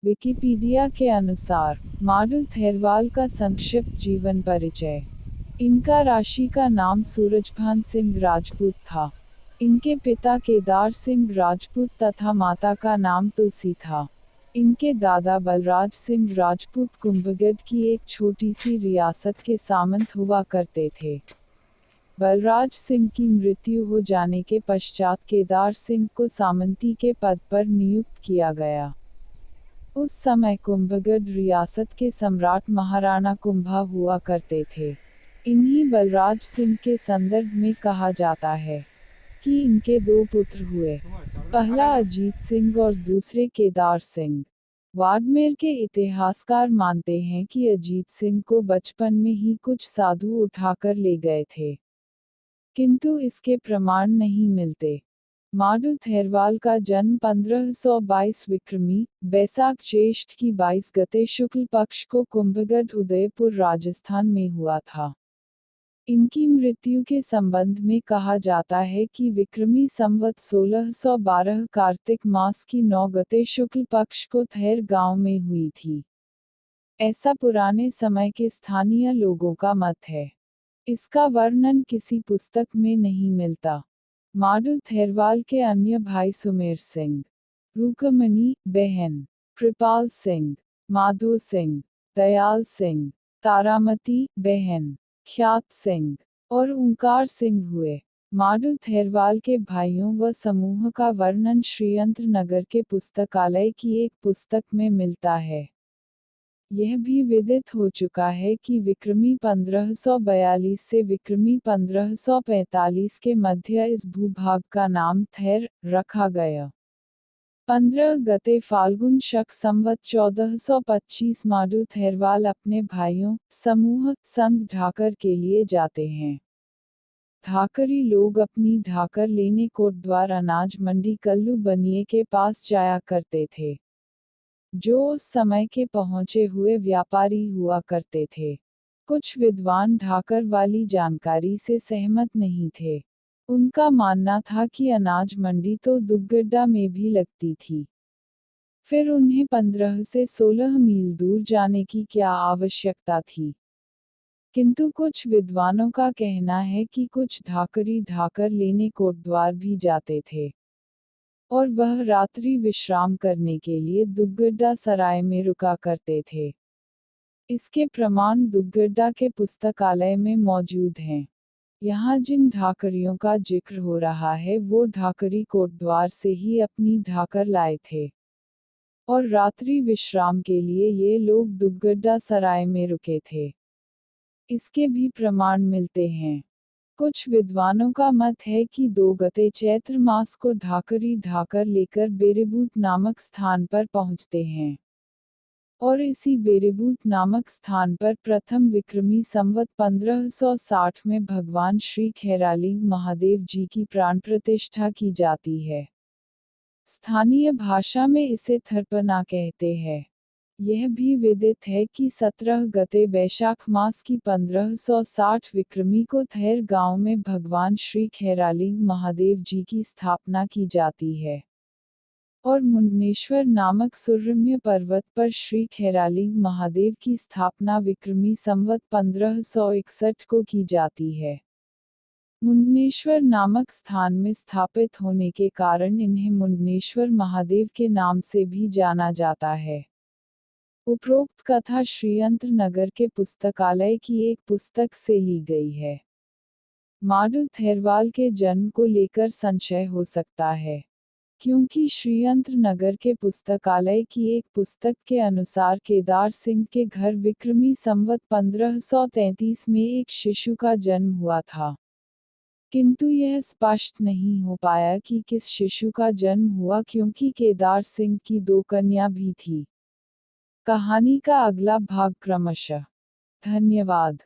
Wikipedia के अनुसार model थेरवाल का संक्षिप्त जीवन परिचय। इनका राशि का नाम सूरजभान सिंह राजपूत था। इनके पिता केदार सिंह राजपूत तथा माता का नाम तुलसी था। इनके दादा बलराज सिंह राजपूत कुंभगढ़ की एक छोटी सी रियासत के सामंत हुआ करते थे। बलराज सिंह की मृत्यु हो जाने के पश्चात केदार सिंह को सामंती के पद पर नियुक्त किया गया। उस समय कुंभगढ़ रियासत के सम्राट महाराणा कुंभा हुआ करते थे। इन्हीं बलराज सिंह के संदर्भ में कहा जाता है कि इनके दो पुत्र हुए, पहला अजीत सिंह और दूसरे केदार सिंह। बाड़मेर के इतिहासकार मानते हैं कि अजीत सिंह को बचपन में ही कुछ साधु उठाकर ले गए थे, किंतु इसके प्रमाण नहीं मिलते। माडल थेरवाल का जन्म 1522 विक्रमी बैसाख ज्येष्ठ की 22 गते शुक्ल पक्ष को कुंभगढ़ उदयपुर राजस्थान में हुआ था। इनकी मृत्यु के संबंध में कहा जाता है कि विक्रमी संवत 1612 कार्तिक मास की 9 गते शुक्ल पक्ष को थेर गांव में हुई थी। ऐसा पुराने समय के स्थानीय लोगों का मत है। इसका वर्णन किसी पुस्तक में नहीं मिलता। माडल थेरवाल के अन्य भाई सुमेर सिंह, रूकमणि बहन, कृपाल सिंह, माधो सिंह, दयाल सिंह, तारामती बहन, ख्यात सिंह और ओंकार सिंह हुए। माडल थेरवाल के भाइयों व समूह का वर्णन श्रीयंत्र नगर के पुस्तकालय की एक पुस्तक में मिलता है। यह भी विदित हो चुका है कि विक्रमी 1542 से विक्रमी 1545 के मध्य इस भूभाग का नाम थेर रखा गया। 15 गते फाल्गुन शक संवत 1425 माडल थेरवाल अपने भाइयों समूह संग ढाकर के लिए जाते हैं। ढाकरी लोग अपनी ढाकर लेने कोटद्वार अनाज मंडी कल्लू बनिए के पास जाया करते थे, जो उस समय के पहुंचे हुए व्यापारी हुआ करते थे। कुछ विद्वान ढाकर वाली जानकारी से सहमत नहीं थे। उनका मानना था कि अनाज मंडी तो दुग्गड्डा में भी लगती थी, फिर उन्हें 15 से 16 मील दूर जाने की क्या आवश्यकता थी। किंतु कुछ विद्वानों का कहना है कि कुछ ढाकरी ढाकर लेने कोटद्वार भी जाते थे, और वह रात्रि विश्राम करने के लिए दुग्गड्डा सराय में रुका करते थे। इसके प्रमाण दुग्गड्डा के पुस्तकालय में मौजूद हैं। यहाँ जिन ढाकरियों का जिक्र हो रहा है वो ढाकरी कोटद्वार से ही अपनी ढाकर लाए थे, और रात्रि विश्राम के लिए ये लोग दुग्गड्डा सराय में रुके थे। इसके भी प्रमाण मिलते हैं। कुछ विद्वानों का मत है कि 2 गते चैत्र मास को ढाकरी ढाकर लेकर बेरेबूट नामक स्थान पर पहुंचते हैं, और इसी बेरेबूट नामक स्थान पर प्रथम विक्रमी संवत 1560 में भगवान श्री खैरालिंग महादेव जी की प्राण प्रतिष्ठा की जाती है। स्थानीय भाषा में इसे थरपना कहते हैं। यह भी विदित है कि 17 गते बैशाख मास की 1560 विक्रमी को थेर गांव में भगवान श्री खैरालिंग महादेव जी की स्थापना की जाती है, और मुंडनेश्वर नामक सुरम्य पर्वत पर श्री खैरालिंग महादेव की स्थापना विक्रमी संवत 1561 को की जाती है। मुंडनेश्वर नामक स्थान में स्थापित होने के कारण इन्हें मुंडनेश्वर महादेव के नाम से भी जाना जाता है। उपरोक्त कथा श्रीयंत्र नगर के पुस्तकालय की एक पुस्तक से ली गई है। माडल थेरवाल के जन्म को लेकर संशय हो सकता है, क्योंकि श्रीयंत्र नगर के पुस्तकालय की एक पुस्तक के अनुसार केदार सिंह के घर विक्रमी संवत 1533 में एक शिशु का जन्म हुआ था, किंतु यह स्पष्ट नहीं हो पाया कि किस शिशु का जन्म हुआ, क्योंकि केदार सिंह की 2 कन्या भी थी। कहानी का अगला भाग क्रमशः। धन्यवाद।